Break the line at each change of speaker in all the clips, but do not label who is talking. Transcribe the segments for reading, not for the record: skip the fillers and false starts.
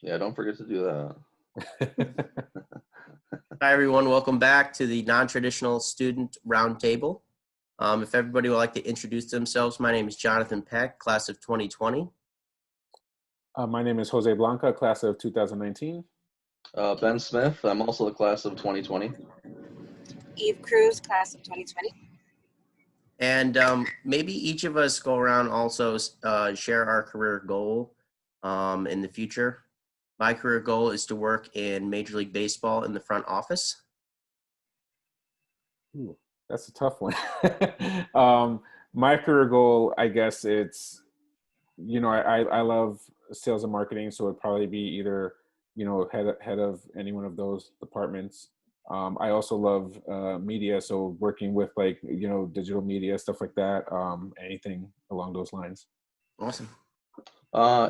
Yeah, don't forget to do that.
Hi, everyone. Welcome back to the Non-Traditional Student Roundtable. If everybody would like to introduce themselves, my name is Jonathan Peck, class of 2020.
My name is Jose Blanca, class of 2019.
Ben Smith, I'm also the class of 2020.
Cruz, class of 2020.
And maybe each of us go around also share our career goal in the future. My career goal is to work in Major League Baseball in the front office.
Ooh, that's a tough one. My career goal, I guess it's, I love sales and marketing, so it'd probably be either, head of any one of those departments. I also love media, so working with digital media, stuff like that, anything along those lines.
Awesome.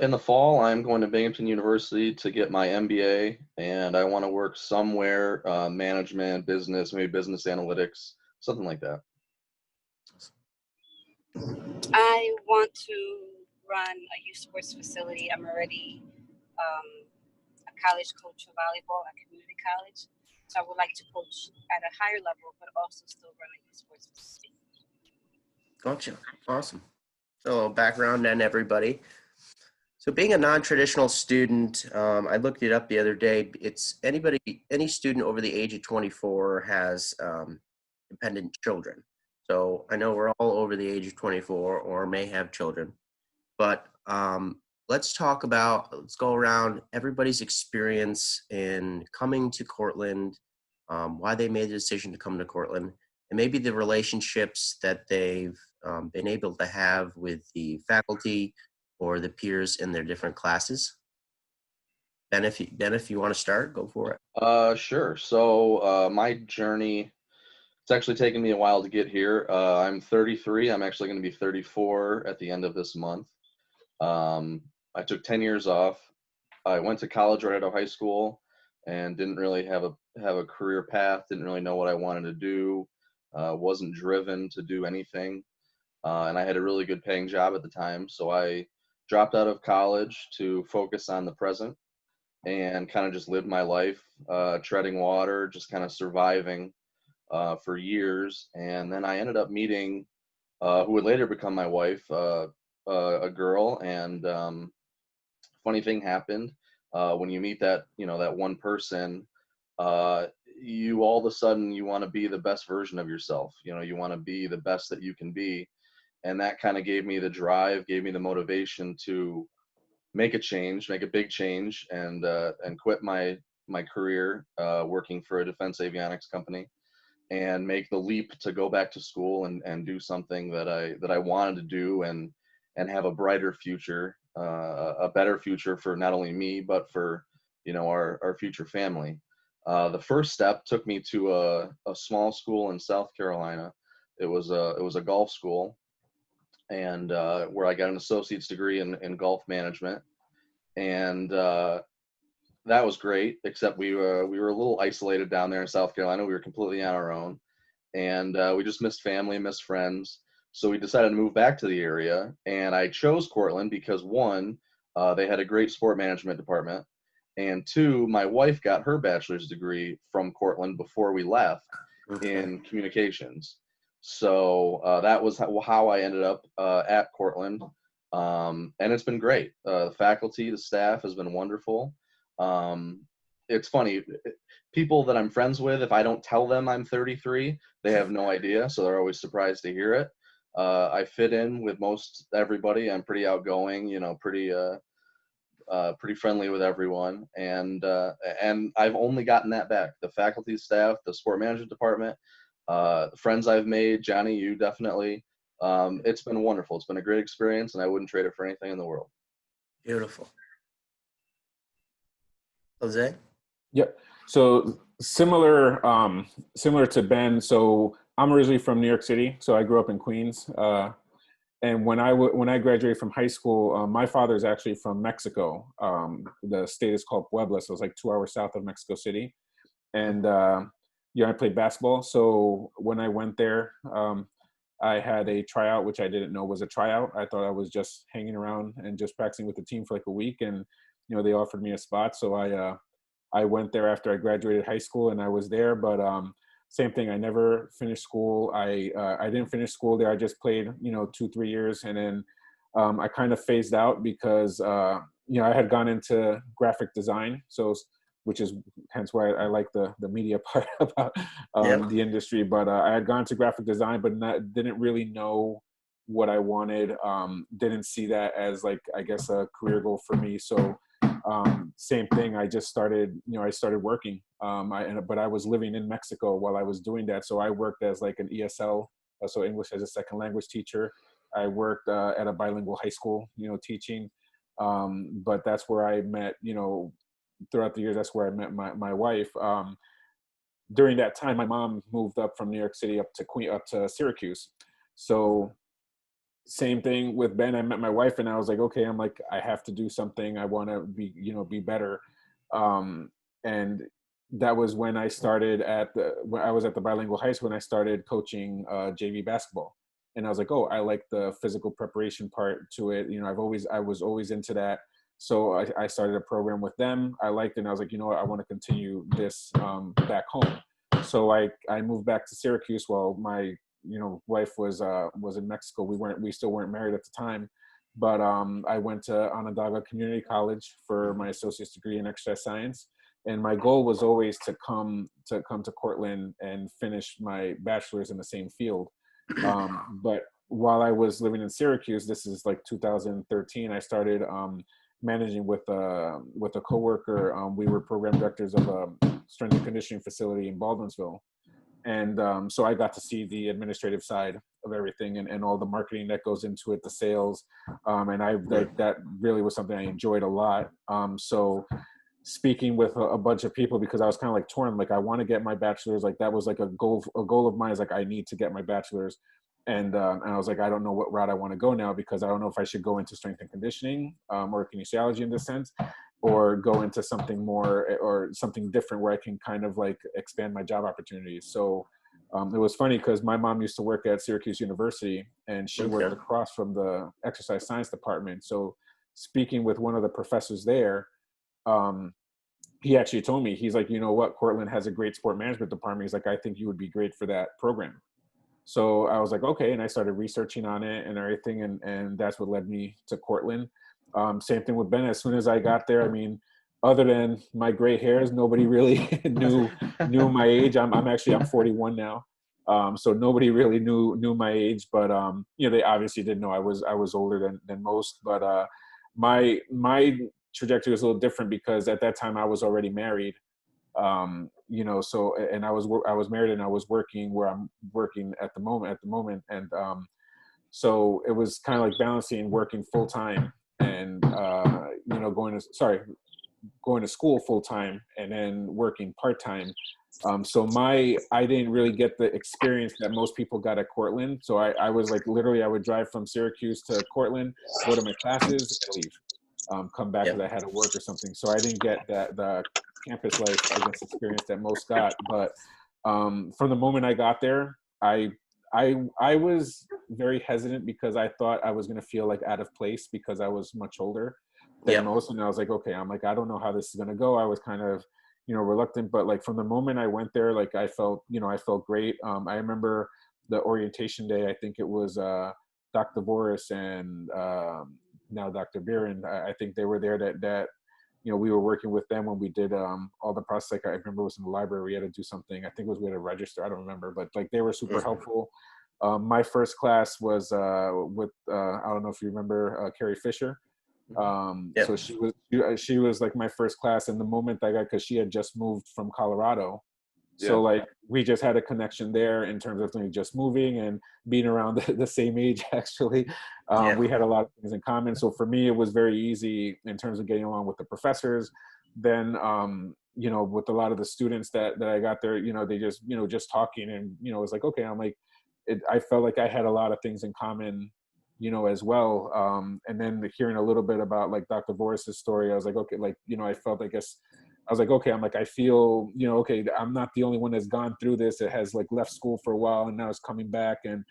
In the fall, I'm going to Binghamton University to get my MBA, and I want to work somewhere, management, business, maybe business analytics, something like that.
I want to run a youth sports facility. I'm already a college coach for volleyball at community college. So I would like to coach at a higher level, but also still run a youth sports facility.
Gotcha. Awesome. So background on everybody. So being a non-traditional student, I looked it up the other day. It's any student over the age of 24 has dependent children. So I know we're all over the age of 24 or may have children, but let's go around everybody's experience in coming to Cortland, why they made the decision to come to Cortland, and maybe the relationships that they've been able to have with the faculty or the peers in their different classes. Ben, if you want to start, go for
it. Sure. So my journey, it's actually taken me a while to get here. I'm 33. I'm actually going to be 34 at the end of this month. I took 10 years off. I went to college right out of high school and didn't really have a career path, didn't really know what I wanted to do, wasn't driven to do anything. And I had a really good paying job at the time. So I dropped out of college to focus on the present and kind of just lived my life, treading water, just kind of surviving for years. And then I ended up meeting who would later become my wife, a girl. And funny thing happened when you meet that one person, you all of a sudden you want to be the best version of yourself. You want to be the best that you can be. And that kind of gave me the drive, gave me the motivation to make a change, make a big change, and quit my career working for a defense avionics company, and make the leap to go back to school and do something that I wanted to do, and have a brighter future, a better future for not only me but for our future family. The first step took me to a small school in South Carolina. It was a golf school, and where I got an associate's degree in golf management, and that was great. Except we were a little isolated down there in South Carolina. We were completely on our own, and we just missed family, missed friends. So we decided to move back to the area, and I chose Cortland because one, they had a great sport management department, and two, my wife got her bachelor's degree from Cortland before we left in communications. So that was how I ended up at Cortland, and it's been great. The faculty, the staff has been wonderful. It's funny, people that I'm friends with, if I don't tell them I'm 33, they have no idea, so they're always surprised to hear it. I fit in with most everybody. I'm pretty outgoing, pretty friendly with everyone, and I've only gotten that back. The faculty, staff, the sport management department, friends I've made, Johnny, you definitely. It's been wonderful. It's been a great experience, and I wouldn't trade it for anything in the world.
Beautiful. Jose?
Yep. So similar to Ben. So I'm originally from New York City. So I grew up in Queens. And when I graduated from high school, my father is actually from Mexico. The state is called Puebla, so it's like 2 hours south of Mexico City. And I played basketball. So when I went there, I had a tryout, which I didn't know was a tryout. I thought I was just hanging around and just practicing with the team for like a week. And they offered me a spot. So I went there after I graduated high school, and I was there. But same thing, I never finished school. I didn't finish school there. I just played 2-3 years, and then I kind of phased out because I had gone into graphic design, which is hence why I like the media part about the industry. But I had gone to graphic design, but didn't really know what I wanted. Didn't see that as like, I guess, a career goal for me. So same thing. I just started, I started working. But I was living in Mexico while I was doing that. So I worked as like an ESL, so English as a second language teacher. I worked at a bilingual high school, teaching. But that's where I met, throughout the years, that's where I met my wife. During that time, my mom moved up from New York City up to Syracuse. So same thing with Ben. I met my wife, and I was like, okay, I have to do something. I want to be better. And that was when I started when I was at the bilingual high school, and I started coaching JV basketball. And I was like, oh, I like the physical preparation part to it. I was always into that. So I started a program with them. I liked it, and I was like, I want to continue this back home. So I moved back to Syracuse while my wife was in Mexico. We still weren't married at the time, but I went to Onondaga Community College for my associate's degree in exercise science. And my goal was always to come to Cortland and finish my bachelor's in the same field. But while I was living in Syracuse, this is like 2013, I started managing with a coworker. We were program directors of a strength and conditioning facility in Baldwinsville. And so I got to see the administrative side of everything and all the marketing that goes into it, the sales. And that really was something I enjoyed a lot. So speaking with a bunch of people, because I was kind of like torn, like I want to get my bachelor's, like that was like a goal of mine, is like I need to get my bachelor's. And I was like, I don't know what route I want to go now, because I don't know if I should go into strength and conditioning or kinesiology in this sense, or go into something more or something different where I can kind of like expand my job opportunities. So it was funny because my mom used to work at Syracuse University, and she worked across from the exercise science department. So speaking with one of the professors there, he actually told me, he's like, you know what, Cortland has a great sport management department. He's like, I think you would be great for that program. So I was like, okay. And I started researching on it and everything. And that's what led me to Cortland. Same thing with Ben. As soon as I got there, I mean, other than my gray hairs, nobody really knew my age. I'm 41 now. So nobody really knew my age, but they obviously didn't know I was older than most. But my trajectory was a little different because at that time I was already married. So, and I was married and I was working where I'm working at the moment. And so it was kind of like balancing working full time and going to school full time and then working part time. So I didn't really get the experience that most people got at Cortland. So I was like, literally I would drive from Syracuse to Cortland, go to my classes and leave, come back because I had to work or something. So I didn't get the campus life, I guess, experience that most got. But from the moment I got there, I was very hesitant because I thought I was going to feel like out of place because I was much older than most. And I was like, okay, I'm like, I don't know how this is going to go. I was kind of, reluctant, but like from the moment I went there, like I felt great. I remember the orientation day. I think it was Dr. Boris and now Dr. Biren. I think they were there that we were working with them when we did all the process. Like I remember it was in the library. We had to do something. I think it was we had to register. I don't remember, but like they were super helpful. My first class was with I don't know if you remember Carrie Fisher. So she was like my first class, and the moment I got, because she had just moved from Colorado. So like we just had a connection there in terms of just moving and being around the same age, actually. We had a lot of things in common. So for me, it was very easy in terms of getting along with the professors. Then, with a lot of the students that I got there, they just talking and, it was like, okay, I'm like, I felt like I had a lot of things in common, as well. And then hearing a little bit about like Dr. Boris's story, I was like, okay, like, I felt, I guess, I was like, okay, I'm like, I feel, okay, I'm not the only one that's gone through this. It has like left school for a while and now it's coming back. And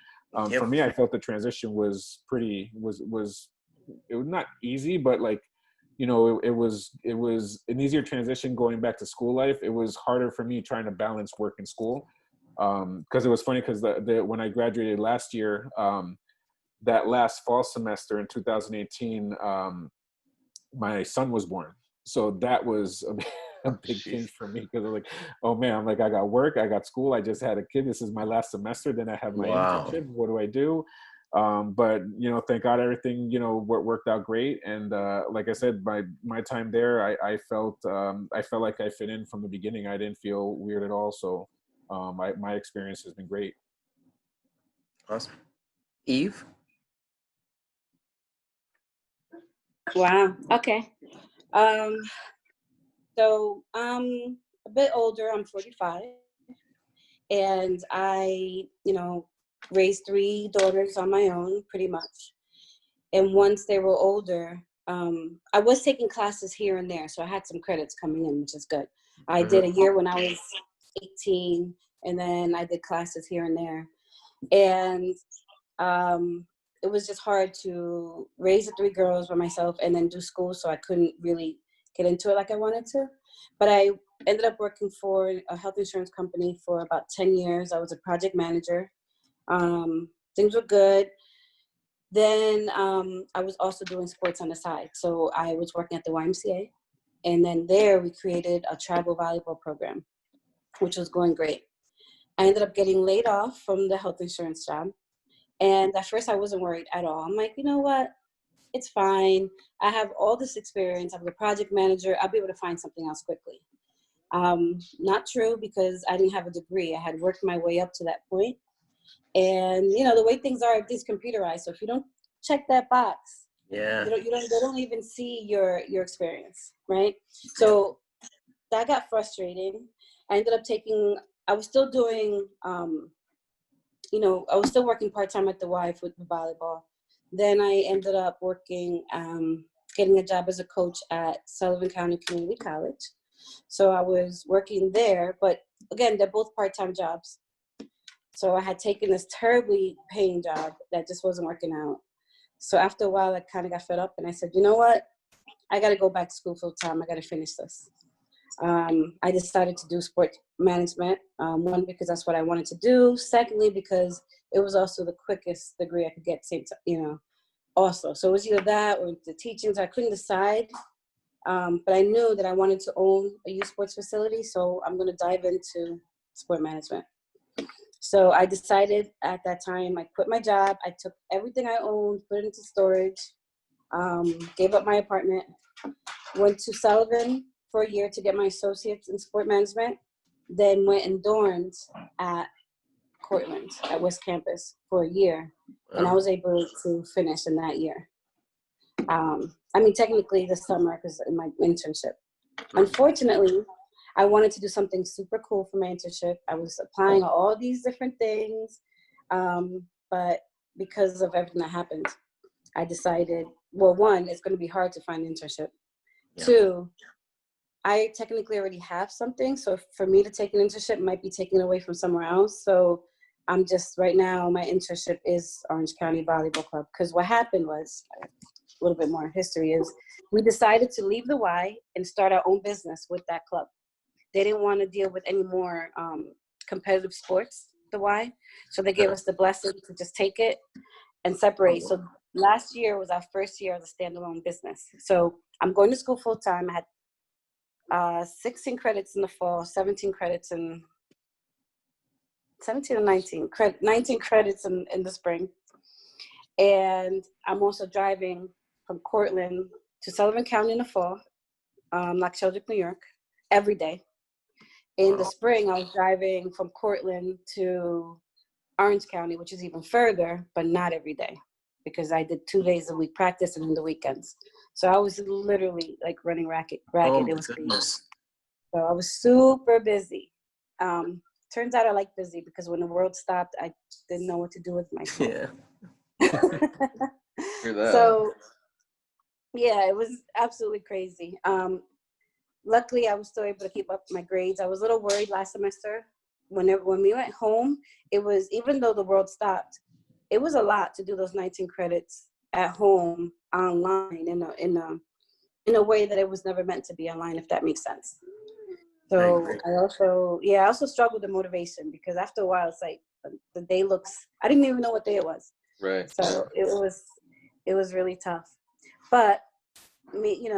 for me, I felt the transition was it was not easy, but like, it was an easier transition going back to school life. It was harder for me trying to balance work and school. Because it was funny because when I graduated last year, that last fall semester in 2018, my son was born. So that was a big change for me because I was like, oh man, I'm like, I got work, I got school, I just had a kid. This is my last semester. Then I have my internship. What do I do? But thank God everything worked out great. And like I said, my time there, I felt like I fit in from the beginning. I didn't feel weird at all. So my experience has been great.
Awesome. Eve?
Wow. Okay. So I'm a bit older. I'm 45, and I, raised 3 daughters on my own, pretty much. And once they were older, I was taking classes here and there, so I had some credits coming in, which is good. I did a year when I was 18, and then I did classes here and there. And it was just hard to raise the 3 girls by myself and then do school, so I couldn't really get into it like I wanted to. But I ended up working for a health insurance company for about 10 years. I was a project manager. Things were good. Then I was also doing sports on the side. So I was working at the YMCA. And then there we created a travel volleyball program, which was going great. I ended up getting laid off from the health insurance job. And at first I wasn't worried at all. I'm like, you know what? It's fine. I have all this experience. I'm a project manager. I'll be able to find something else quickly. Not true, because I didn't have a degree. I had worked my way up to that point. And, the way things are, everything's computerized. So if you don't check that box, they don't even see your experience, right? So that got frustrating. I ended up I was still doing, I was still working part-time at the Y with volleyball. Then I ended up working, getting a job as a coach at Sullivan County Community College. So I was working there, but again, they're both part-time jobs. So I had taken this terribly paying job that just wasn't working out. So after a while, I kind of got fed up and I said, you know what? I got to go back to school full time. I got to finish this. I decided to do sport management. One, because that's what I wanted to do. Secondly, because it was also the quickest degree I could get, also. So it was either that or the teaching. So I couldn't decide. But I knew that I wanted to own a youth sports facility. So I'm going to dive into sport management. So I decided at that time, I quit my job. I took everything I owned, put it into storage, gave up my apartment, went to Sullivan for a year to get my associates in sport management, then went and dormed at Cortland at West Campus for a year. And I was able to finish in that year. Technically this summer because in my internship. Unfortunately, I wanted to do something super cool for my internship. I was applying all these different things, but because of everything that happened, I decided, well, 1, it's going to be hard to find an internship. Yeah. 2, I technically already have something, so for me to take an internship might be taken away from somewhere else. So I'm just, right now, my internship is Orange County Volleyball Club, because what happened was, a little bit more history is, we decided to leave the Y and start our own business with that club. They didn't want to deal with any more competitive sports, the Y. So they gave us the blessing to just take it and separate. So last year was our first year as a standalone business. So I'm going to school full time. I had 16 credits in the fall, 17 credits in 17 or 19, 19 credits in the spring. And I'm also driving from Cortland to Sullivan County in the fall, like Sheldrick, New York, every day. In the spring, I was driving from Cortland to Orange County, which is even further, but not every day, because I did 2 days a week practice and in the weekends. So I was literally like running ragged. It was crazy. So I was super busy. Turns out I like busy, because when the world stopped, I didn't know what to do with myself.
Yeah.
So yeah, it was absolutely crazy. Luckily, I was still able to keep up my grades. I was a little worried last semester. When we went home, it was, even though the world stopped, it was a lot to do those 19 credits at home online in
in a way that it was never meant to be online, if that makes sense.
I
So
agree.
I also struggled with motivation, because after a while, it's like the day looks, I didn't even know what day it was.
Right.
So it was really tough. But me,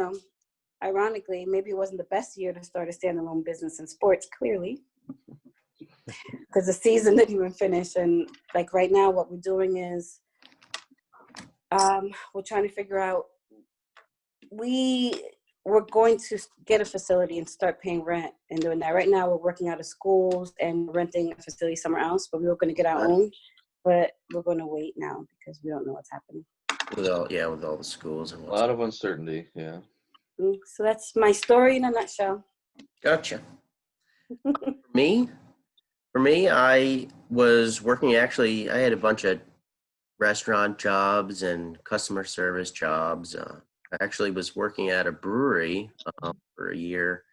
ironically, maybe it wasn't the best year to start a standalone business in sports, clearly, because the season didn't even finish. And like right now, what we're doing is we're trying to figure out, we're going to get a facility and start paying rent and doing that. Right now, we're working out of schools and renting a facility somewhere else, but we were going to get our own. But we're going to wait now because we don't know what's happening.
With all the schools and
A lot of uncertainty. Yeah.
So that's my story in a nutshell.
Gotcha. For me, I was working, actually, I had a bunch of restaurant jobs and customer service jobs. I actually was working at a brewery for a year,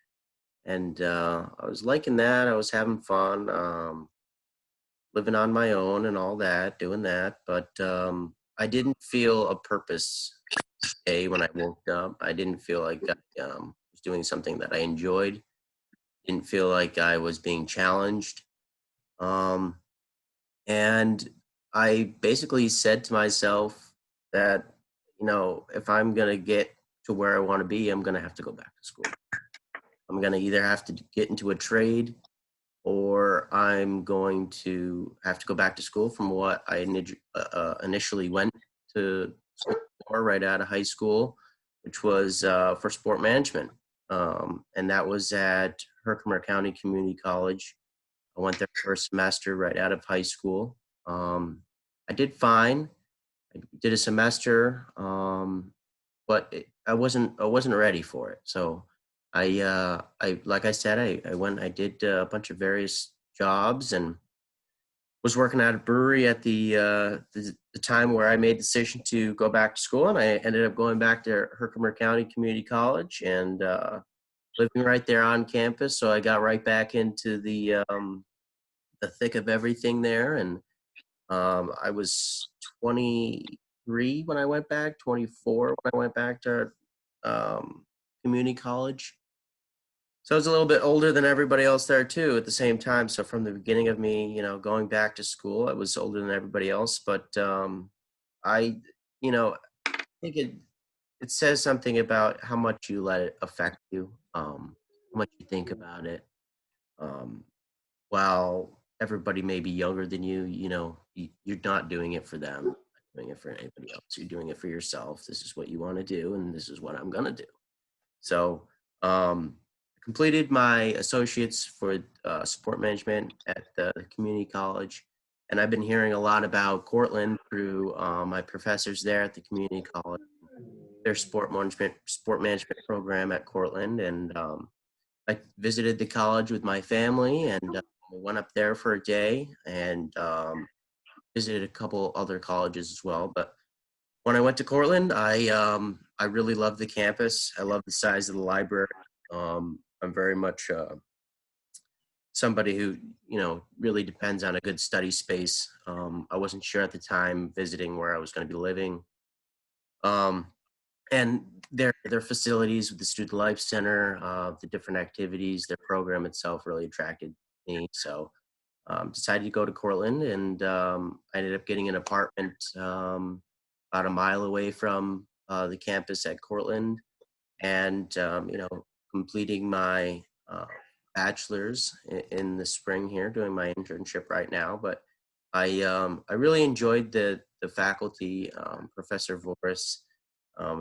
and I was liking that. I was having fun, living on my own and all that, doing that. But I didn't feel a purpose day when I woke up. I didn't feel like I was doing something that I enjoyed. Didn't feel like I was being challenged. And I basically said to myself that, if I'm going to get to where I want to be, I'm going to have to go back to school. I'm going to either have to get into a trade, or I'm going to have to go back to school from what I initially went to school for right out of high school, which was for sport management. And that was at Herkimer County Community College. I went there for a semester right out of high school. I did fine. I did a semester, but I wasn't ready for it. So I like I said, I went. I did a bunch of various jobs and was working at a brewery at the time where I made the decision to go back to school, and I ended up going back to Herkimer County Community College and living right there on campus. So I got right back into the thick of everything there, and I was 23 when I went back, 24 when I went back to community college. So I was a little bit older than everybody else there too at the same time. So from the beginning of me, going back to school, I was older than everybody else. But I, think it says something about how much you let it affect you, how much you think about it. While everybody may be younger than you, you're not doing it for them, not doing it for anybody else. You're doing it for yourself. This is what you want to do, and this is what I'm going to do. So completed my associates for sport management at the community college. And I've been hearing a lot about Cortland through my professors there at the community college, their sport management program at Cortland. And I visited the college with my family, and we went up there for a day and visited a couple other colleges as well. But when I went to Cortland, I really loved the campus. I love the size of the library. I'm very much somebody who, really depends on a good study space. I wasn't sure at the time visiting where I was going to be living. And their facilities with the Student Life Center, the different activities, their program itself really attracted me. So decided to go to Cortland, and I ended up getting an apartment about a mile away from the campus at Cortland, and completing my bachelor's in the spring here, doing my internship right now. But I really enjoyed the faculty, Professor Voris,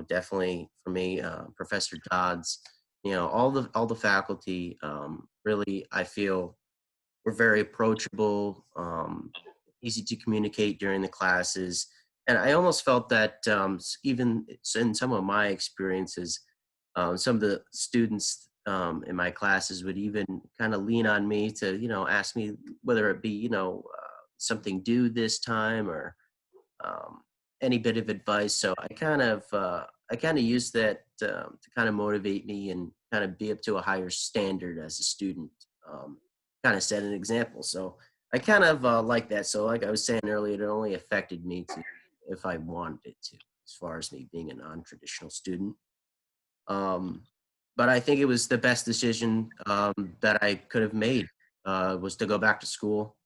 definitely for me, Professor Dodds, all the faculty, really, I feel were very approachable, easy to communicate during the classes. And I almost felt that even in some of my experiences, some of the students in my classes would even kind of lean on me to, ask me whether it be, something due this time, or any bit of advice. So I kind of used that to kind of motivate me and kind of be up to a higher standard as a student, kind of set an example. So I kind of like that. So like I was saying earlier, it only affected me if I wanted it to, as far as me being a non-traditional student. But I think it was the best decision that I could have made, was to go back to school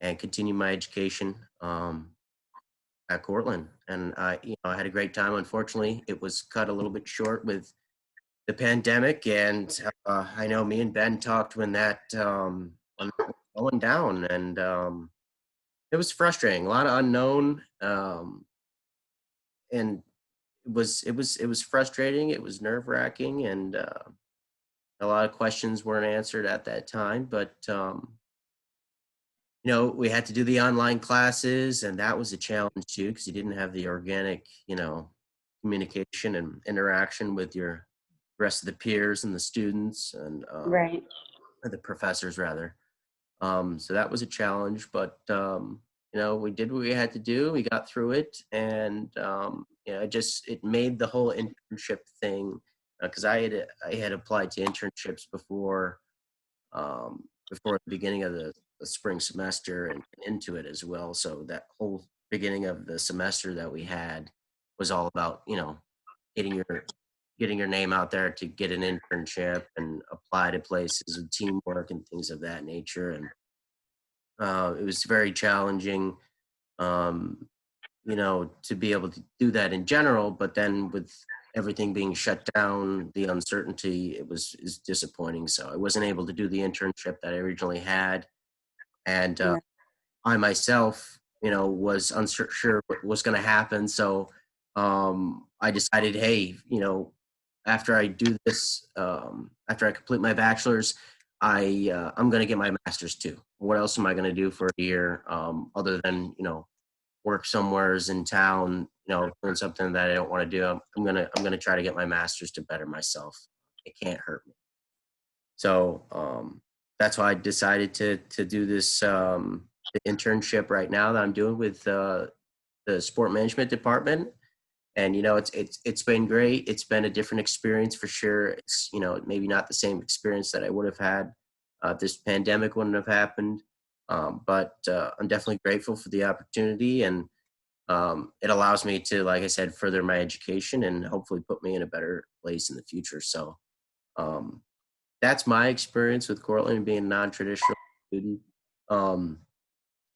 and continue my education at Cortland. And I had a great time. Unfortunately, it was cut a little bit short with the pandemic. And I know me and Ben talked when that was going down, and it was frustrating. A lot of unknown, and it was frustrating. It was nerve wracking, and a lot of questions weren't answered at that time. But we had to do the online classes, and that was a challenge too, because you didn't have the organic, communication and interaction with your rest of the peers and the students and
Right.
or the professors rather. So that was a challenge, but we did what we had to do. We got through it, and it made the whole internship thing, because I had applied to internships before the beginning of the spring semester and into it as well. So that whole beginning of the semester that we had was all about getting your name out there to get an internship and apply to places and teamwork and things of that nature. And it was very challenging, to be able to do that in general, but then with everything being shut down, the uncertainty, is disappointing. So I wasn't able to do the internship that I originally had. And
Yeah.
I myself, was unsure what was going to happen. So I decided, hey, after I do this, after I complete my bachelor's, I'm going to get my master's too. What else am I going to do for a year, other than work somewheres in town, doing something that I don't want to do? I'm gonna try to get my master's to better myself. It can't hurt me. So that's why I decided to do this the internship right now that I'm doing with the sport management department. And it's been great. It's been a different experience for sure. It's maybe not the same experience that I would have had if this pandemic wouldn't have happened. But I'm definitely grateful for the opportunity, and it allows me to, like I said, further my education and hopefully put me in a better place in the future. So that's my experience with Cortland and being a non-traditional student.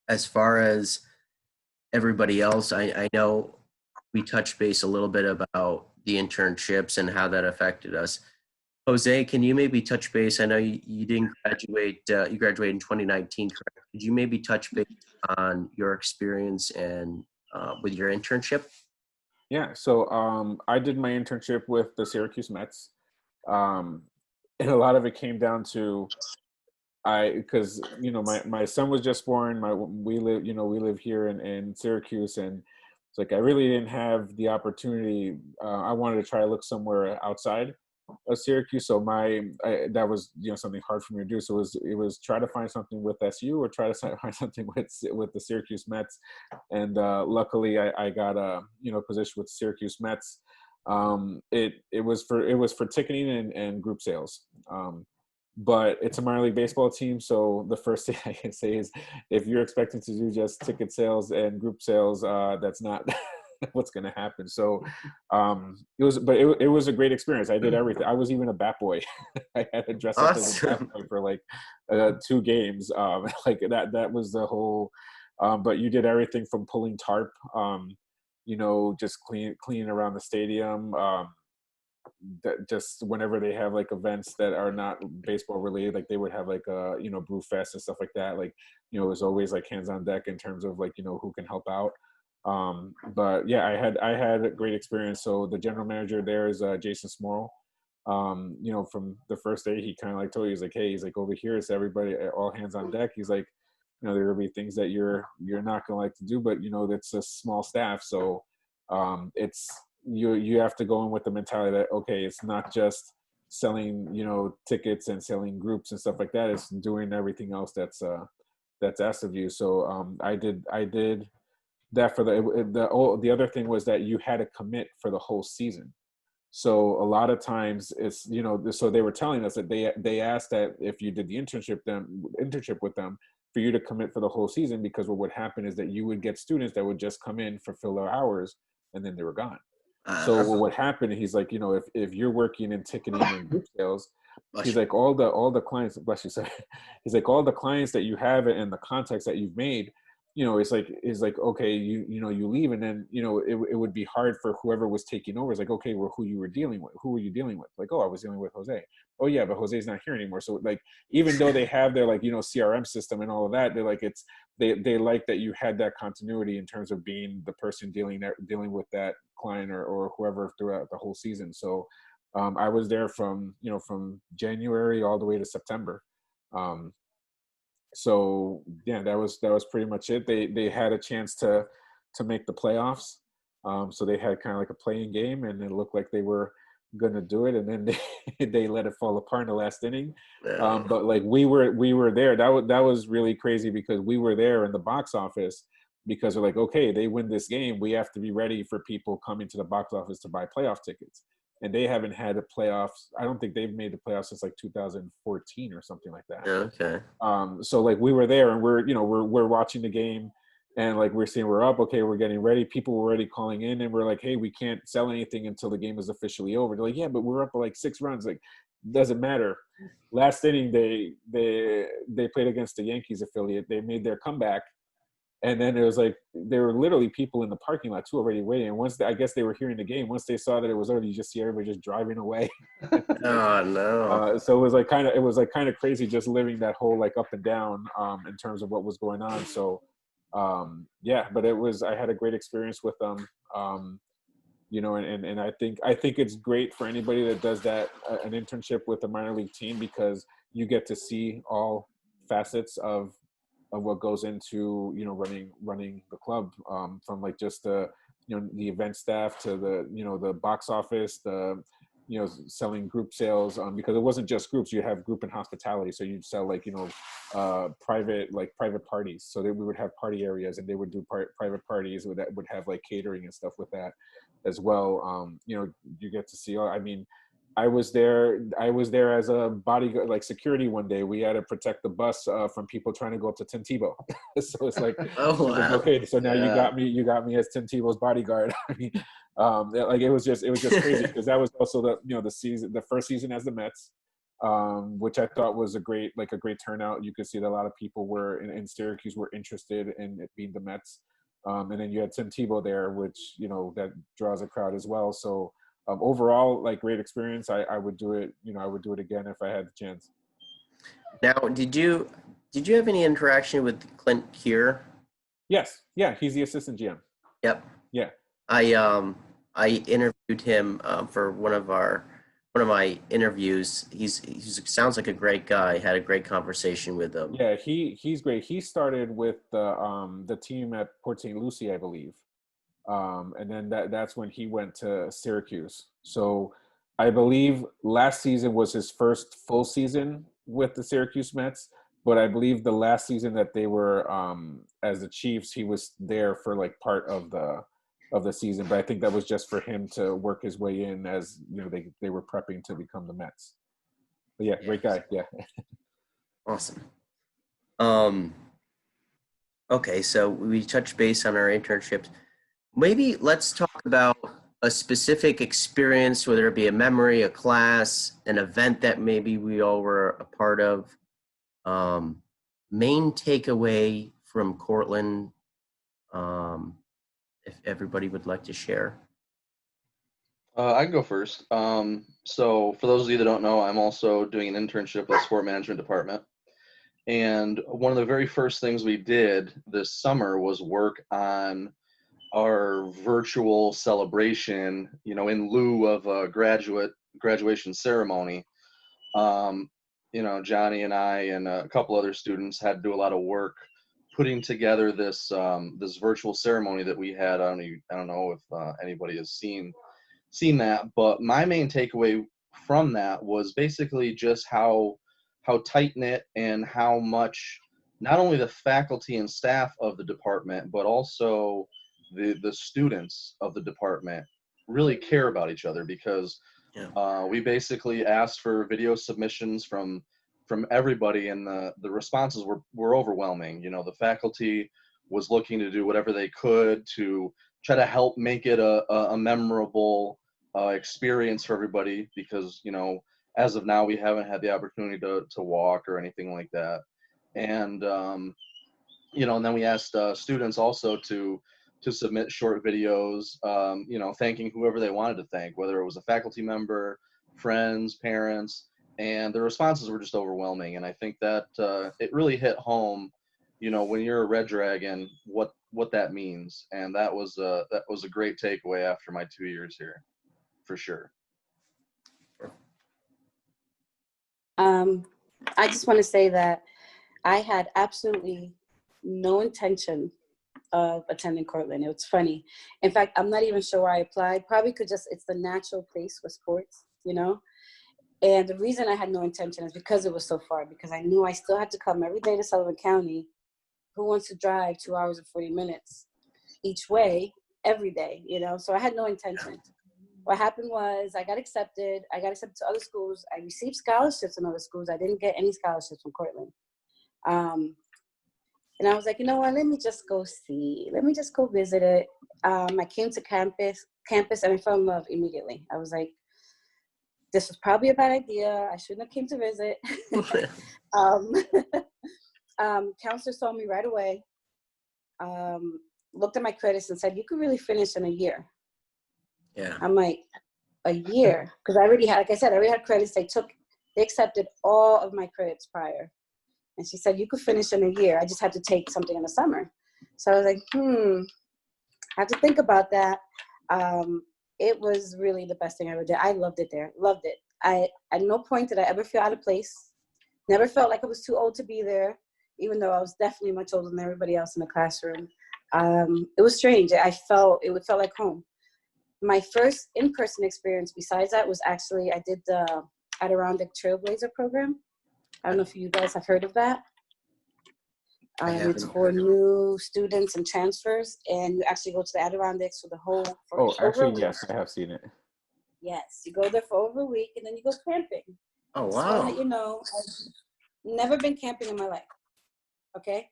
As far as everybody else, I know we touched base a little bit about the internships and how that affected us. Jose, can you maybe touch base? I know you didn't graduate. You graduated in 2019, correct? Could you maybe touch base on your experience and with your internship?
Yeah, so I did my internship with the Syracuse Mets, and a lot of it came down to because my son was just born. We live here in Syracuse, and it's like I really didn't have the opportunity. I wanted to try to look somewhere outside of Syracuse, so that was something hard for me to do. So it was try to find something with SU or try to find something with the Syracuse Mets, and luckily I got a position with Syracuse Mets. It was for ticketing and group sales. But it's a minor league baseball team, so the first thing I can say is if you're expecting to do just ticket sales and group sales, that's not what's going to happen. So it was a great experience. I did everything. I was even a bat boy. I had to dress up as a bat boy for like 2 games. Like that was the whole. But you did everything from pulling tarp, just cleaning around the stadium. That just whenever they have like events that are not baseball related, like they would have like brew fest and stuff like that, like it was always like hands on deck in terms of like who can help out. But yeah, I had a great experience. So the general manager there is Jason Smorrell. From the first day he kind of like told you, he's like, hey, he's like, over here it's everybody, all hands on deck. He's like, there will be things that you're not gonna like to do, but it's a small staff, so it's you have to go in with the mentality that okay, it's not just selling tickets and selling groups and stuff like that. It's doing everything else that's asked of you. So I did that for the other thing was that you had to commit for the whole season. So a lot of times it's so they were telling us that they asked that if you did the internship with them for you to commit for the whole season, because what would happen is that you would get students that would just come in, fulfill their hours, and then they were gone. So what happened, he's like, if you're working in ticketing and group sales, he's like, all the clients, bless you, sir. He's like, all the clients that you have and the contacts that you've made, it's like, okay, you leave, and then, it would be hard for whoever was taking over. It's like, okay, well, who were you dealing with? Like, oh, I was dealing with Jose. Oh yeah, but Jose's not here anymore. So like, even though they have their, like, CRM system and all of that, they're like, they like that you had that continuity in terms of being the person dealing with that client or whoever throughout the whole season. So I was there from January all the way to September. So yeah, that was pretty much it. They had a chance to make the playoffs. So they had kind of like a playing game, and it looked like they were gonna do it, and then they let it fall apart in the last inning. But like we were there. That was really crazy, because we were there in the box office, because we're like, okay, they win this game, we have to be ready for people coming to the box office to buy playoff tickets. And they haven't had a playoffs. I don't think they've made the playoffs since like 2014 or something like that.
Okay.
So like we were there, and we're watching the game, and like we're seeing we're up. Okay, we're getting ready. People were already calling in, and we're like, hey, we can't sell anything until the game is officially over. They're like, yeah, but we're up by like 6 runs. Like, doesn't matter. Last inning, they played against the Yankees affiliate. They made their comeback. And then it was like, there were literally people in the parking lot too already waiting. And once I guess they were hearing the game, once they saw that it was over, you just see everybody just driving away.
Oh no!
So it was like kind of crazy just living that whole like up and down in terms of what was going on. So yeah, but I had a great experience with them. And I think it's great for anybody that does that an internship with a minor league team, because you get to see all facets of what goes into running the club, from like just the the event staff to the box office, the selling group sales, because it wasn't just groups. You have group and hospitality, so you'd sell like private parties. So we would have party areas, and they would do private parties that would have like catering and stuff with that as well. You get to see. I mean, I was there as a bodyguard, like security one day. We had to protect the bus from people trying to go up to Tim Tebow. So it's like,
Oh,
like,
wow.
okay, so now
Yeah.
you got me as Tim Tebow's bodyguard. I mean, like it was just crazy, because that was also the first season as the Mets, which I thought was a great turnout. You could see that a lot of people were in Syracuse were interested in it being the Mets, and then you had Tim Tebow there, which that draws a crowd as well. So. Overall, like, great experience. I would do it. I would do it again if I had the chance.
Now, did you have any interaction with Clint Kier?
Yes. Yeah. He's the assistant GM.
Yep.
Yeah.
I interviewed him for one of my interviews. He's sounds like a great guy. Had a great conversation with him.
Yeah. He's great. He started with the team at Port St. Lucie, I believe. And then that's when he went to Syracuse. So I believe last season was his first full season with the Syracuse Mets, but I believe the last season that they were as the Chiefs, he was there for like part of the season. But I think that was just for him to work his way in, as they were prepping to become the Mets. But yeah, great guy. Yeah.
Awesome. Okay, so we touched base on our internships. Maybe let's talk about a specific experience, whether it be a memory, a class, an event that maybe we all were a part of. Main takeaway from Cortland, if everybody would like to share.
I can go first. So for those of you that don't know, I'm also doing an internship with the sport management department. And one of the very first things we did this summer was work on our virtual celebration, in lieu of a graduation ceremony. Johnny and I and a couple other students had to do a lot of work putting together this virtual ceremony that we had. I don't know if anybody has seen that, but my main takeaway from that was basically just how tight knit and how much not only the faculty and staff of the department, but also the students of the department really care about each other, because we basically asked for video submissions from everybody, and the responses were overwhelming. The faculty was looking to do whatever they could to try to help make it a memorable experience for everybody, because, you know, as of now, we haven't had the opportunity to walk or anything like that. And, you know, and then we asked students also to submit short videos, you know, thanking whoever they wanted to thank, whether it was a faculty member, friends, parents, and the responses were just overwhelming. And I think that it really hit home, you know, when you're a Red Dragon, what that means. And that was a great takeaway after my 2 years here, for sure.
I just want to say that I had absolutely no intention of attending Cortland. It was funny. In fact, I'm not even sure why I applied. Probably could just, it's the natural place for sports, you know? And the reason I had no intention is because it was so far, because I knew I still had to come every day to Sullivan County. Who wants to drive 2 hours and 40 minutes each way every day, you know? So I had no intention. What happened was I got accepted. I got accepted to other schools. I received scholarships in other schools. I didn't get any scholarships from Cortland. And I was like, you know what, let me just go see. Let me just go visit it. I came to campus and I fell in love immediately. I was like, this was probably a bad idea. I shouldn't have came to visit. Counselor saw me right away, looked at my credits and said, you could really finish in a year.
Yeah.
I'm like, a year? Because I already had, like I said, I already had credits. They accepted all of my credits prior. And she said, you could finish in a year. I just had to take something in the summer. So I was like, I have to think about that. It was really the best thing I ever did. I loved it there. Loved it. At no point did I ever feel out of place. Never felt like I was too old to be there, even though I was definitely much older than everybody else in the classroom. It was strange. It felt like home. My first in-person experience besides that was actually, I did the Adirondack Trailblazer program. I don't know if you guys have heard of that. It's for new students and transfers, and you actually go to the Adirondacks for the whole.
Yes, I have seen it.
Yes, you go there for over a week, and then you go camping.
Oh, wow.
Just want to let you know, I've never been camping in my life. Okay,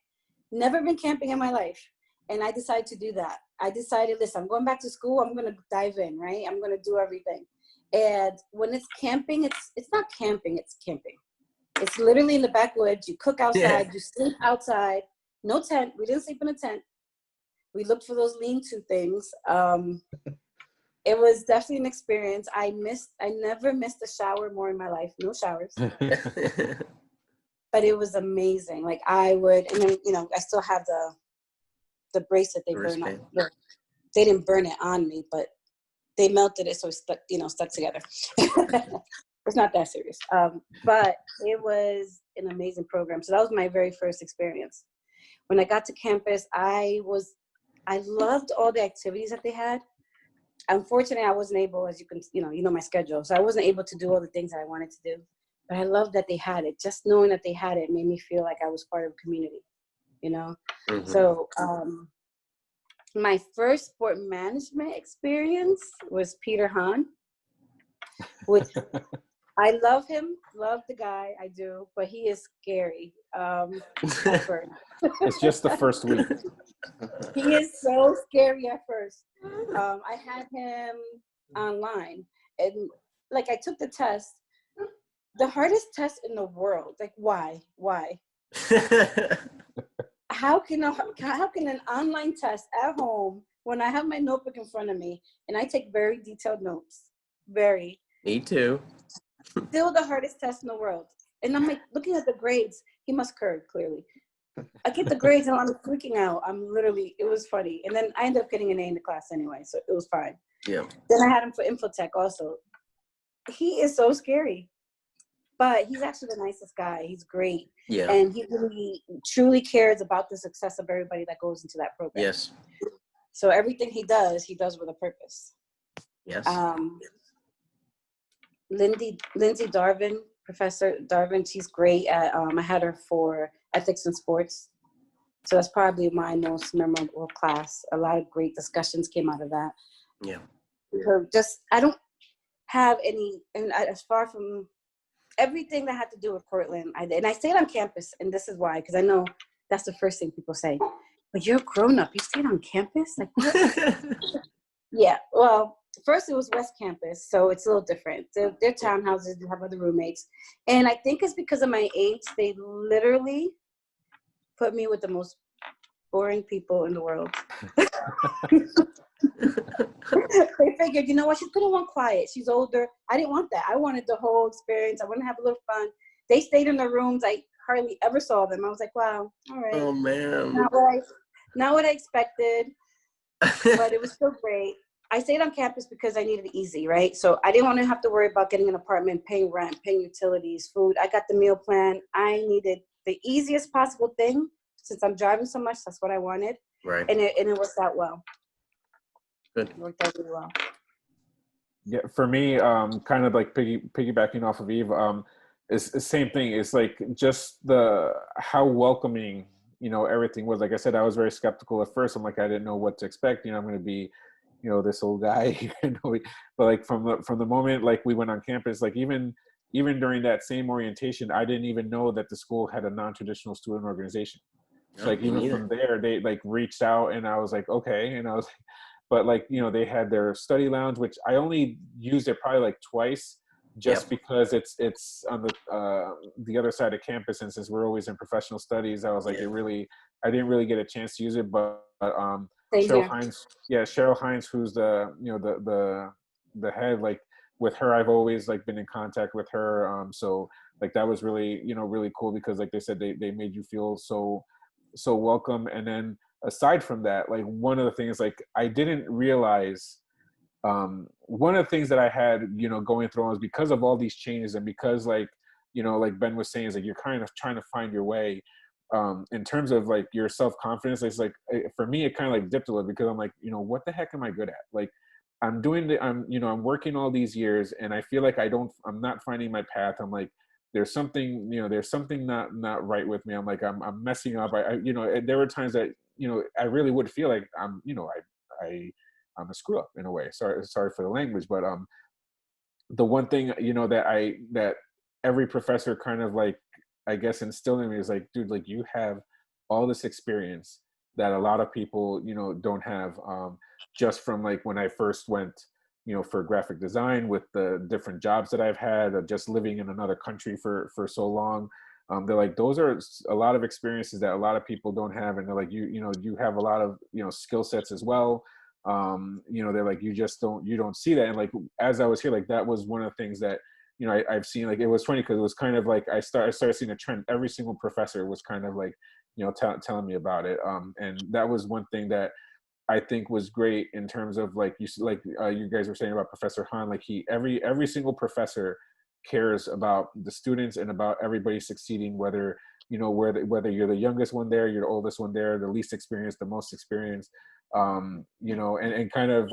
never been camping in my life, and I decided to do that. I decided, listen, I'm going back to school. I'm going to dive in, right? I'm going to do everything. And when it's camping, it's not camping. It's camping. It's literally in the backwoods. You cook outside. You sleep outside. No tent. We didn't sleep in a tent. We looked for those lean-to things. It was definitely an experience. I never missed a shower more in my life. No showers. But it was amazing. Like I would, and then, you know, I still have the bracelet they burned on. They didn't burn it on me, but they melted it so it stuck together. It's not that serious. But it was an amazing program. So that was my very first experience. When I got to campus, I loved all the activities that they had. Unfortunately, I wasn't able, as you know my schedule. So I wasn't able to do all the things that I wanted to do. But I loved that they had it. Just knowing that they had it made me feel like I was part of a community, you know? Mm-hmm. So my first sport management experience was Peter Hahn, which I love him, love the guy, I do, but he is scary.
It's just the first week.
He is so scary at first. I had him online, and like I took the test, the hardest test in the world. Like, why? How can an online test at home, when I have my notebook in front of me and I take very detailed notes, Me
too.
Still the hardest test in the world. And I'm like looking at the grades. He must curve, clearly. I get the grades and I'm freaking out. It was funny. And then I ended up getting an A in the class anyway, so it was fine.
Yeah.
Then I had him for Infotech also. He is so scary. But he's actually the nicest guy. He's great.
Yeah.
And he really truly cares about the success of everybody that goes into that program.
Yes.
So everything he does with a purpose.
Yes.
Lindsay Darvin, Professor Darvin, she's great at, I had her for ethics in sports. So that's probably my most memorable class. A lot of great discussions came out of that.
Yeah.
I don't have any, and as far from everything that had to do with Cortland, I did. And I stayed on campus, and this is why, because I know that's the first thing people say. But you're a grown up. You stayed on campus? Like what? Yeah. Well, first it was West Campus, so it's a little different. They're townhouses. You have other roommates, and I think it's because of my age. They literally put me with the most boring people in the world. They figured, you know what? She's gonna want quiet. She's older. I didn't want that. I wanted the whole experience. I wanted to have a little fun. They stayed in their rooms. I hardly ever saw them. I was like, wow, all right.
Oh man.
Not what I expected, but it was still great. I stayed on campus because I needed it easy, right? So I didn't want to have to worry about getting an apartment, paying rent, paying utilities, food. I got the meal plan. I needed the easiest possible thing. Since I'm driving so much, that's what I wanted.
Right.
And it worked out well.
Good.
It worked out really well.
Yeah, for me, kind of like piggybacking off of Eve, it's the same thing. It's like just how welcoming, everything was. Like I said, I was very skeptical at first. I'm like, I didn't know what to expect. I'm going to be, this old guy, but like from the moment like we went on campus, like even during that same orientation, I didn't even know that the school had a non-traditional student organization. So like even from there, they like reached out, and I was like, okay, and I was, but like they had their study lounge, which I only used it probably like twice, just because it's on the other side of campus, and since we're always in professional studies, I was like, I didn't really get a chance to use it, but Cheryl Hines, who's the head, like with her, I've always like been in contact with her. So like that was really, really cool, because like they said, they made you feel so welcome. And then aside from that, like one of the things like I didn't realize, one of the things that I had, going through was because of all these changes, and because like, like Ben was saying, is like you're kind of trying to find your way. In terms of like your self-confidence, it's like for me it kind of like dipped a little, because I'm like, what the heck am I good at? Like I'm working all these years, and I feel like I'm not finding my path. I'm like, there's something not right with me. I'm like, I'm messing up. There were times that I really would feel like I'm a screw up in a way. Sorry for the language, but the one thing that every professor kind of like, I guess, instilled in me is like, dude, like you have all this experience that a lot of people, don't have, just from like when I first went, for graphic design, with the different jobs that I've had, just living in another country for so long. They're like, those are a lot of experiences that a lot of people don't have. And they're like, you have a lot of, skill sets as well. They're like, you don't see that. And like, as I was here, like that was one of the things that, I've seen. Like it was funny, because it was kind of like I started seeing a trend. Every single professor was kind of like, telling me about it. And that was one thing that I think was great in terms of like you guys were saying about Professor Han. Like every single professor cares about the students and about everybody succeeding, whether whether you're the youngest one there, you're the oldest one there, the least experienced, the most experienced. And kind of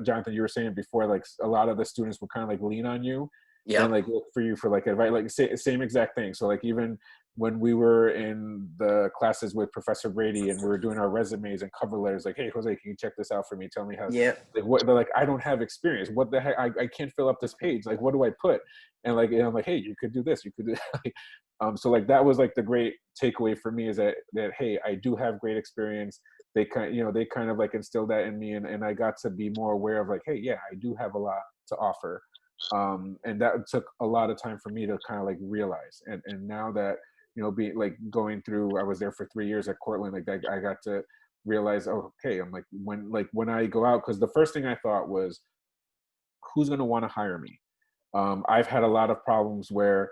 Jonathan, you were saying before, like a lot of the students would kind of like lean on you. And like look for you for like advice, like same exact thing. So like even when we were in the classes with Professor Brady and we were doing our resumes and cover letters, like, hey Jose, can you check this out for me? Tell me how. Like what they're like, I don't have experience. What the heck? I can't fill up this page. Like what do I put? And like I'm like, hey, you could do this. You could do that. So like that was like the great takeaway for me, is that hey, I do have great experience. They kind of like instilled that in me, and I got to be more aware of like, hey, yeah, I do have a lot to offer. And that took a lot of time for me to kind of like realize. And now that, being like going through, I was there for 3 years at Cortland, like I got to realize, oh, okay, I'm like, when I go out, because the first thing I thought was, who's going to want to hire me? I've had a lot of problems where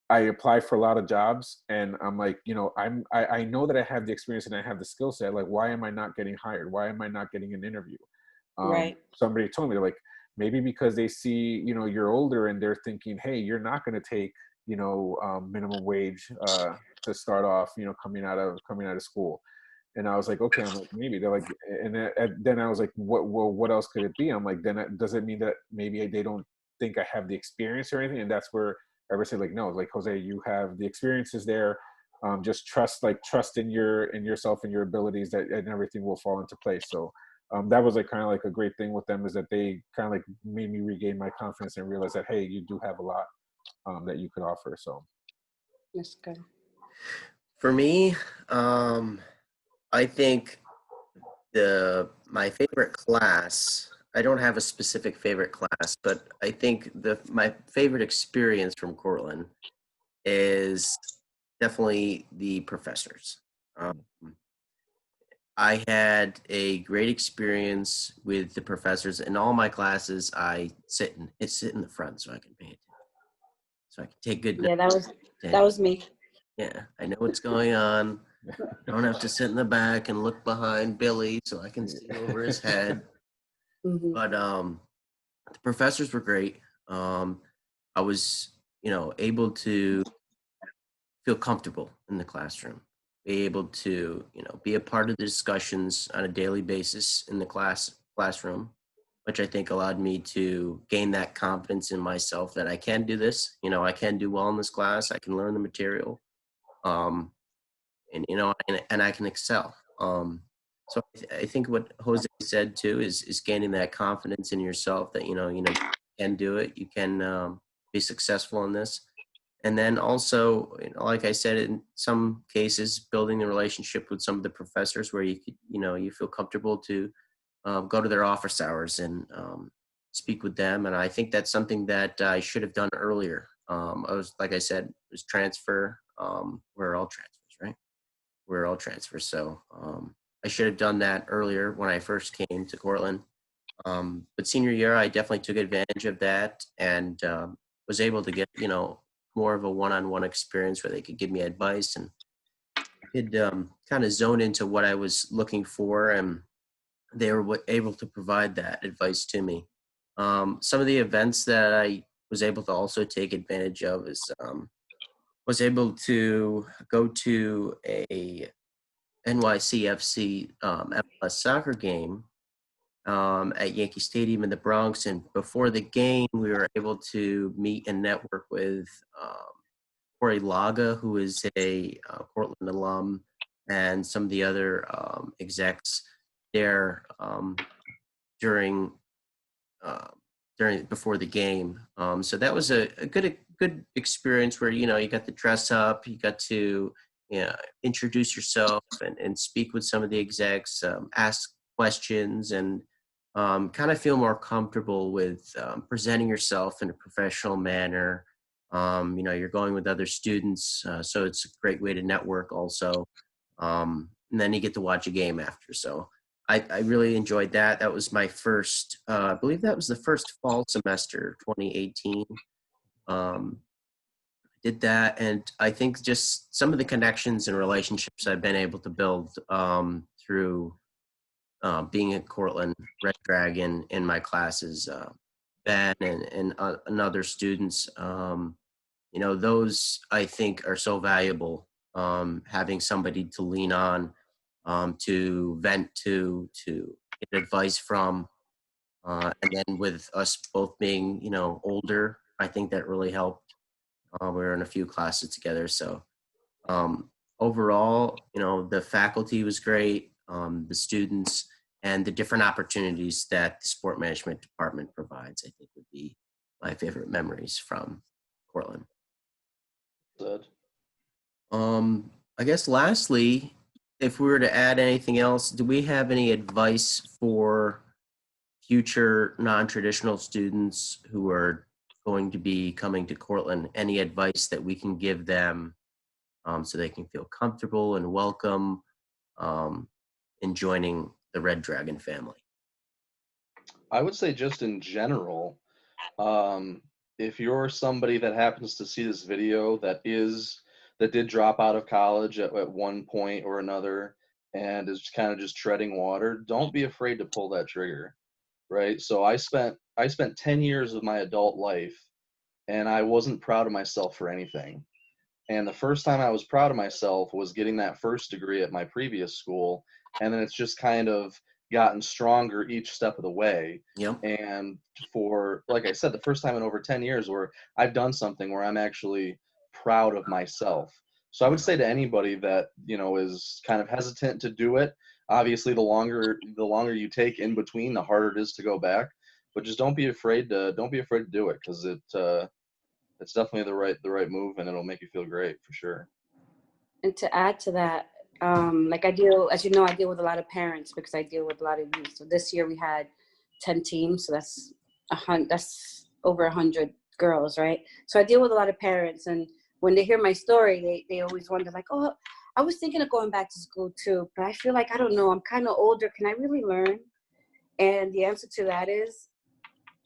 I apply for a lot of jobs, and I'm like, I know that I have the experience and I have the skill set. Like, why am I not getting hired? Why am I not getting an interview?
Right.
Somebody told me, like, maybe because they see, you're older, and they're thinking, hey, you're not going to take, minimum wage to start off, coming out of school. And I was like, okay, I'm like, maybe. They're like, and then I was like, what else could it be? I'm like, then does it mean that maybe they don't think I have the experience or anything? And that's where I would say, like, no, like, Jose, you have the experiences there. Just trust in yourself and your abilities, and everything will fall into place. So that was like kind of like a great thing with them, is that they kind of like made me regain my confidence and realize that, hey, you do have a lot that you could offer. So
that's good.
For me, I think my favorite class, I don't have a specific favorite class, but I think my favorite experience from Cortland is definitely the professors. Um, I had a great experience with the professors. In all my classes, I sit in the front so I can pay attention, so I can take good
Yeah,
notes.
that was me.
Yeah, I know what's going on. I don't have to sit in the back and look behind Billy so I can see over his head.
Hmm.
But the professors were great. I was, able to feel comfortable in the classroom, be able to, be a part of the discussions on a daily basis in the classroom, which I think allowed me to gain that confidence in myself that I can do this. I can do well in this class. I can learn the material, and and I can excel. So I think what Jose said too is gaining that confidence in yourself that you can do it. You can be successful in this. And then also, like I said, in some cases, building a relationship with some of the professors where you could, you feel comfortable to go to their office hours and speak with them. And I think that's something that I should have done earlier. Like I said, was transfer. We're all transfers, right? We're all transfers. So I should have done that earlier when I first came to Cortland. But senior year, I definitely took advantage of that and was able to get, more of a one-on-one experience where they could give me advice and could kind of zone into what I was looking for, and they were able to provide that advice to me. Some of the events that I was able to also take advantage of is was able to go to a NYCFC MLS soccer game at Yankee Stadium in the Bronx. And before the game, we were able to meet and network with Corey Laga, who is a Cortland alum, and some of the other execs there during before the game. So that was a good experience where you got to dress up, you got to introduce yourself and speak with some of the execs, ask questions, and kind of feel more comfortable with presenting yourself in a professional manner. You're going with other students, so it's a great way to network also. And then you get to watch a game after. So I really enjoyed that. That was my first, I believe that was the first fall semester, 2018. Did that, and I think just some of the connections and relationships I've been able to build through being at Cortland Red Dragon in my classes, Ben and other students, those I think are so valuable. Having somebody to lean on, to vent to get advice from, and then with us both being older, I think that really helped. We were in a few classes together, so overall, the faculty was great, the students, and the different opportunities that the sport management department provides, I think would be my favorite memories from Cortland.
Good.
I guess lastly, if we were to add anything else, do we have any advice for future non-traditional students who are going to be coming to Cortland? Any advice that we can give them so they can feel comfortable and welcome in joining the Red Dragon family?
I would say just in general, if you're somebody that happens to see this video that did drop out of college at one point or another and is kind of just treading water, don't be afraid to pull that trigger, right? So I spent 10 years of my adult life and I wasn't proud of myself for anything. And the first time I was proud of myself was getting that first degree at my previous school. And then it's just kind of gotten stronger each step of the way.
Yep.
And for, like I said, the first time in over 10 years where I've done something where I'm actually proud of myself. So I would say to anybody that, is kind of hesitant to do it, obviously the longer you take in between, the harder it is to go back. But just don't be afraid to do it, because it's definitely the right move, and it'll make you feel great for sure.
And to add to that, Like I deal, as you know, I deal with a lot of parents because I deal with a lot of youth. So this year we had 10 teams, so that's over 100 girls, right? So I deal with a lot of parents, and when they hear my story, they always wonder like, oh, I was thinking of going back to school too, but I feel like, I don't know, I'm kind of older. Can I really learn? And the answer to that is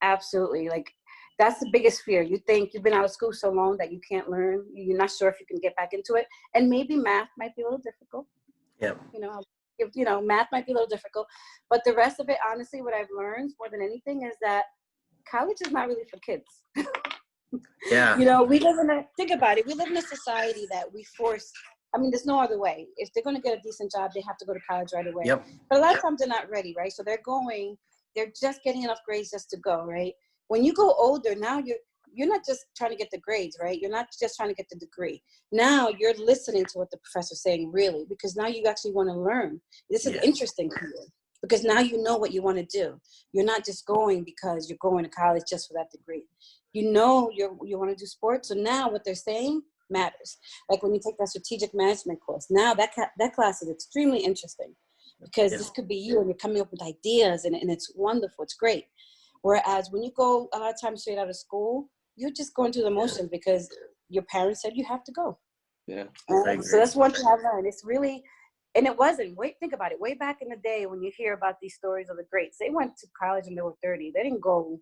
absolutely. Like, that's the biggest fear. You think you've been out of school so long that you can't learn. You're not sure if you can get back into it. And maybe math might be a little difficult.
Yeah.
Math might be a little difficult. But the rest of it, honestly, what I've learned more than anything is that college is not really for kids.
Yeah.
Think about it. We live in a society that we force. I mean, there's no other way. If they're going to get a decent job, they have to go to college right away.
Yep.
But a lot of times they're not ready, right? So they're just getting enough grades just to go, right? When you go older, now you're not just trying to get the grades, right? You're not just trying to get the degree. Now you're listening to what the professor's saying, really, because now you actually want to learn. This is interesting to you because now you know what you want to do. You're not just going because you're going to college just for that degree. You know you want to do sports. So now what they're saying matters. Like when you take that strategic management course, now that class is extremely interesting because this could be you and you're coming up with ideas and it's wonderful. It's great. Whereas when you go a lot of times straight out of school, you're just going through the motions because your parents said you have to go.
Yeah.
So that's one thing I've learned. It's really, and it wasn't, think about it. Way back in the day when you hear about these stories of the greats, they went to college when they were 30. They didn't go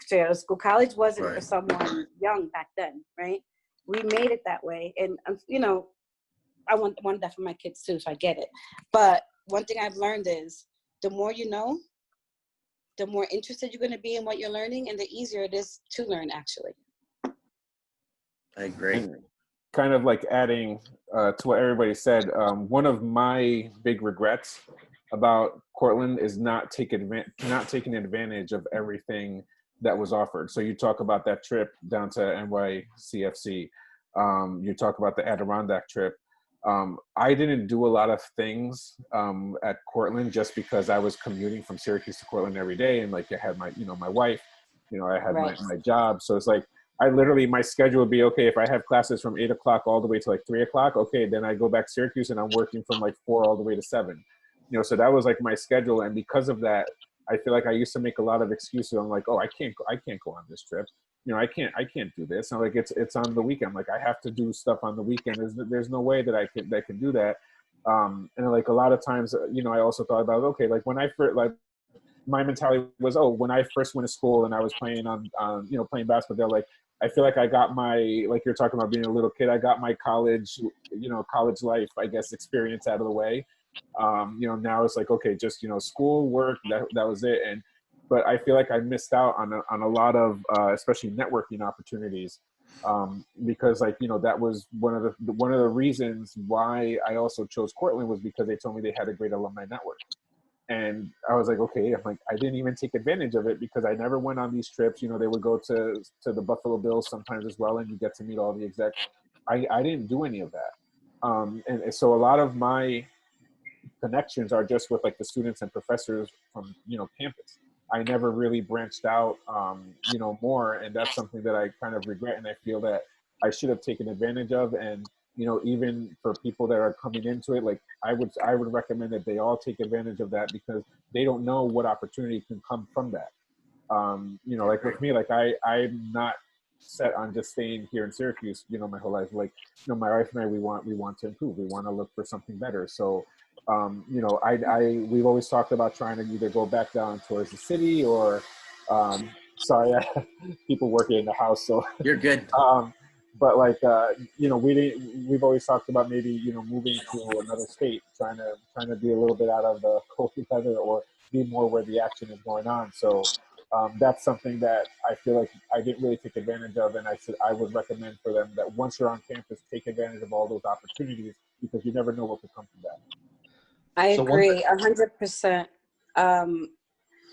straight out of school. College wasn't for someone young back then, right? We made it that way. And, I want that for my kids too, so I get it. But one thing I've learned is the more you know, the more interested you're going to be in what you're learning, and the easier it is to learn, actually.
I agree.
Kind of like adding to what everybody said, one of my big regrets about Cortland is not taking advantage of everything that was offered. So you talk about that trip down to NYCFC. You talk about the Adirondack trip. I didn't do a lot of things at Cortland just because I was commuting from Syracuse to Cortland every day, and like I had my wife, I had my job, so it's like I literally, my schedule would be, okay, if I have classes from 8 o'clock all the way to like 3 o'clock, okay, then I go back to Syracuse and I'm working from like 4 all the way to 7. So that was like my schedule, and because of that, I feel like I used to make a lot of excuses. I'm like, oh, I can't go on this trip. I can't do this. And like it's on the weekend. Like I have to do stuff on the weekend. There's no way that I can do that. And like a lot of times, I also thought about, okay, like when I first, like my mentality was, oh, when I first went to school and I was playing on playing basketball, like I feel like I got my, like you're talking about being a little kid, I got my college life, I guess, experience out of the way. Now it's like, okay, just, school, work, that was it. But I feel like I missed out on a lot of, especially networking opportunities, because like, that was one of the reasons why I also chose Cortland, was because they told me they had a great alumni network. And I was like, okay, I didn't even take advantage of it because I never went on these trips. They would go to the Buffalo Bills sometimes as well, and you get to meet all the execs. I didn't do any of that. And so a lot of my connections are just with like the students and professors from, campus. I never really branched out, more. And that's something that I kind of regret. And I feel that I should have taken advantage of. And, even for people that are coming into it, like I would recommend that they all take advantage of that, because they don't know what opportunity can come from that. Like with me, like I'm not set on just staying here in Syracuse, my whole life. Like, my wife and I, we want to improve. We want to look for something better. So, we've always talked about trying to either go back down towards the city or, sorry, people working in the house. So
you're good.
But like, we've always talked about maybe, moving to another state, trying to be a little bit out of the cold weather or be more where the action is going on. So that's something that I feel like I didn't really take advantage of. And I would recommend for them that once you're on campus, take advantage of all those opportunities, because you never know what could come from that.
I agree 100%.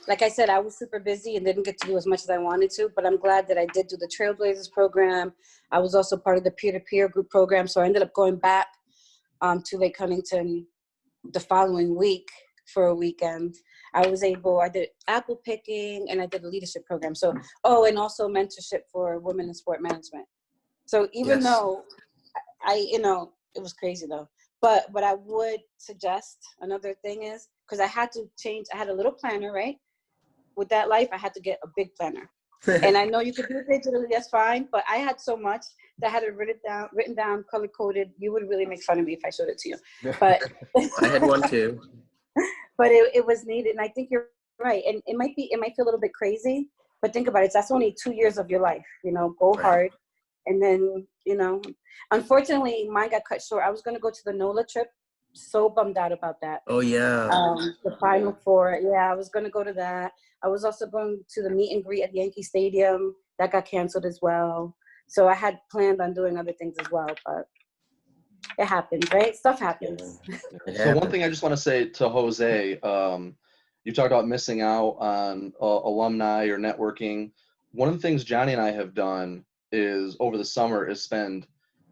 Like I said, I was super busy and didn't get to do as much as I wanted to, but I'm glad that I did do the Trailblazers program. I was also part of the peer-to-peer group program. So I ended up going back to Lake Huntington the following week for a weekend. I did apple picking and I did a leadership program. So, and also mentorship for women in sport management. So even though it was crazy though, But what I would suggest, another thing is, because I had a little planner, right? With that life, I had to get a big planner. And I know you could do it digitally, that's fine, but I had so much that I had it written down, color-coded. You would really make fun of me if I showed it to you. But
I had one too.
but it was needed, and I think you're right. And it might feel a little bit crazy, but think about it. That's only 2 years of your life, go
Right.
hard. And then, unfortunately, mine got cut short. I was going to go to the NOLA trip. So bummed out about that.
Oh yeah.
The Final Four. Yeah, I was going to go to that. I was also going to the meet and greet at Yankee Stadium. That got canceled as well. So I had planned on doing other things as well, but it happens, right? Stuff happens.
So one thing I just want to say to Jose, you talked about missing out on alumni or networking. One of the things Johnny and I have done is over the summer is spend,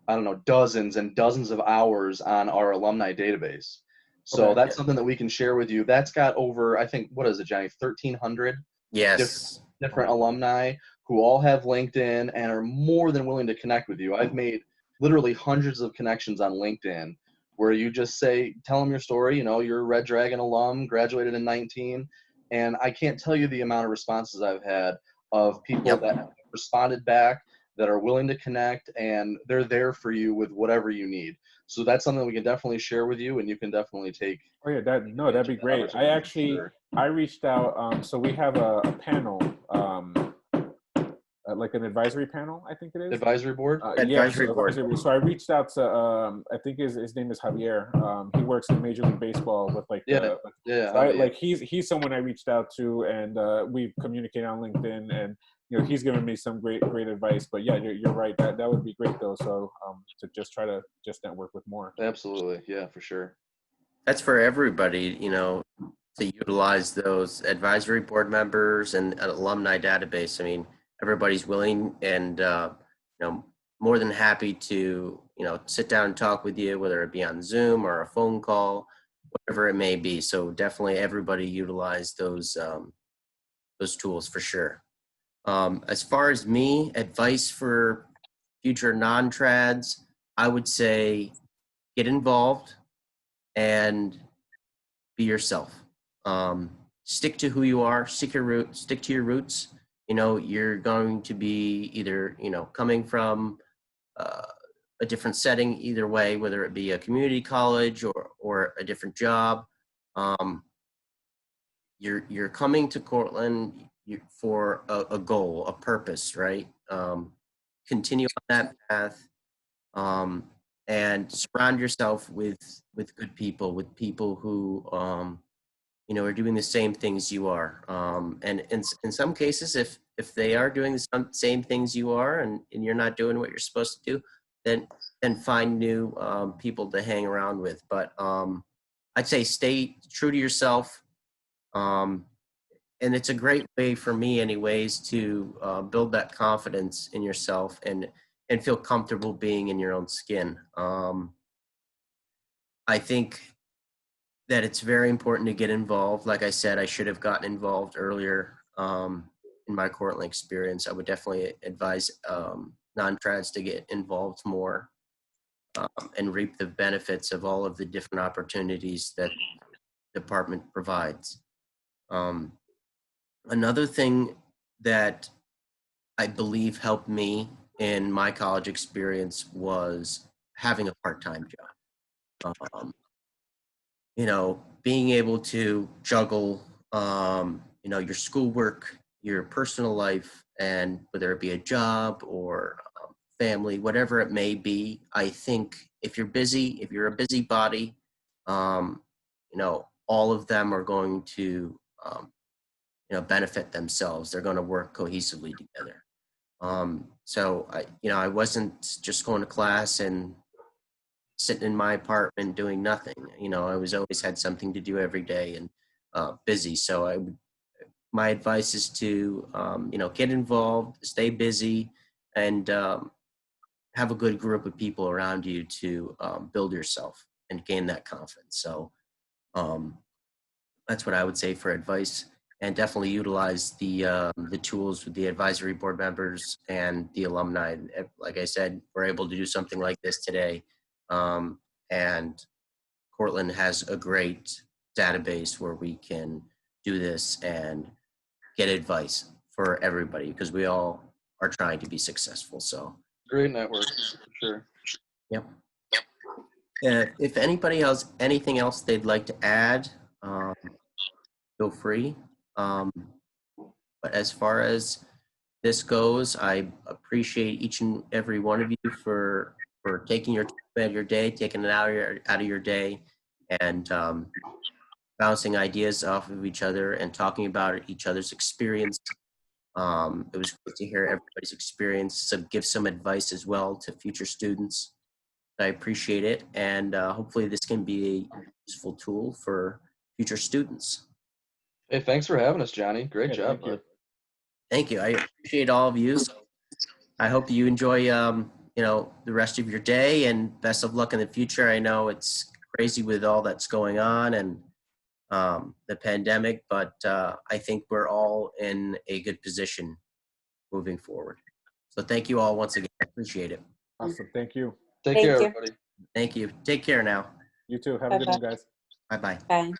I don't know, dozens and dozens of hours on our alumni database. So that's something that we can share with you. That's got over, I think, what is it, Johnny, 1,300
Yes.
different alumni who all have LinkedIn and are more than willing to connect with you. I've made literally hundreds of connections on LinkedIn where you just tell them your story. You're a Red Dragon alum, graduated in 19, and I can't tell you the amount of responses I've had of people that have responded back, that are willing to connect, and they're there for you with whatever you need. So that's something we can definitely share with you, and you can definitely take.
Oh yeah, that'd be great. I reached out. So we have a panel, like an advisory panel, I think it is.
Advisory board?
Advisory board.
So I reached out to, I think his name is Javier. He works in Major League Baseball with he's someone I reached out to, and we communicate on LinkedIn, and he's given me some great advice. But yeah, you're right. That would be great though. So to just try to network with more.
Absolutely, yeah, for sure.
That's for everybody, to utilize those advisory board members and an alumni database. I mean, everybody's willing and more than happy to sit down and talk with you, whether it be on Zoom or a phone call, whatever it may be. So definitely everybody utilize those tools for sure. As far as me, advice for future non-trads, I would say get involved and be yourself. Stick to who you are, stick to your roots. You're going to be either, coming from a different setting either way, whether it be a community college or a different job. You're coming to Cortland for a goal, a purpose, right? Continue on that path, and surround yourself with good people, with people who are doing the same things you are. And in some cases, if they are doing the same things you are, and you're not doing what you're supposed to do, then find new people to hang around with. But I'd say stay true to yourself. And it's a great way for me anyways to build that confidence in yourself and feel comfortable being in your own skin. I think that it's very important to get involved. Like I said, I should have gotten involved earlier in my Cortland experience. I would definitely advise non-trads to get involved more and reap the benefits of all of the different opportunities that the department provides. Another thing that I believe helped me in my college experience was having a part-time job. Being able to juggle, your schoolwork, your personal life, and whether it be a job or family, whatever it may be. I think if you're a busybody, all of them are going to, benefit themselves. They're going to work cohesively together. So I wasn't just going to class and sitting in my apartment doing nothing. I was always had something to do every day and busy. So my advice is to, get involved, stay busy, and have a good group of people around you to build yourself and gain that confidence. So that's what I would say for advice. And definitely utilize the tools with the advisory board members and the alumni. Like I said, we're able to do something like this today, and Cortland has a great database where we can do this and get advice for everybody, because we all are trying to be successful. So
Great network, for sure.
yep. If anybody has anything else they'd like to add, feel free. But as far as this goes, I appreciate each and every one of you for taking your time out of your day, taking it out of your day, and bouncing ideas off of each other and talking about each other's experience. It was great to hear everybody's experience, give some advice as well to future students. I appreciate it, and hopefully this can be a useful tool for future students.
Hey, thanks for having us, Johnny. Great job.
Thank you.
Thank you. I appreciate all of you. So I hope you enjoy, the rest of your day, and best of luck in the future. I know it's crazy with all that's going on and the pandemic, but I think we're all in a good position moving forward. So thank you all once again. I appreciate it.
Awesome. Thank you.
Take
Thank
care,
you.
everybody.
Thank you. Take care now.
You too. Have a good one, guys.
Bye-bye.
Bye.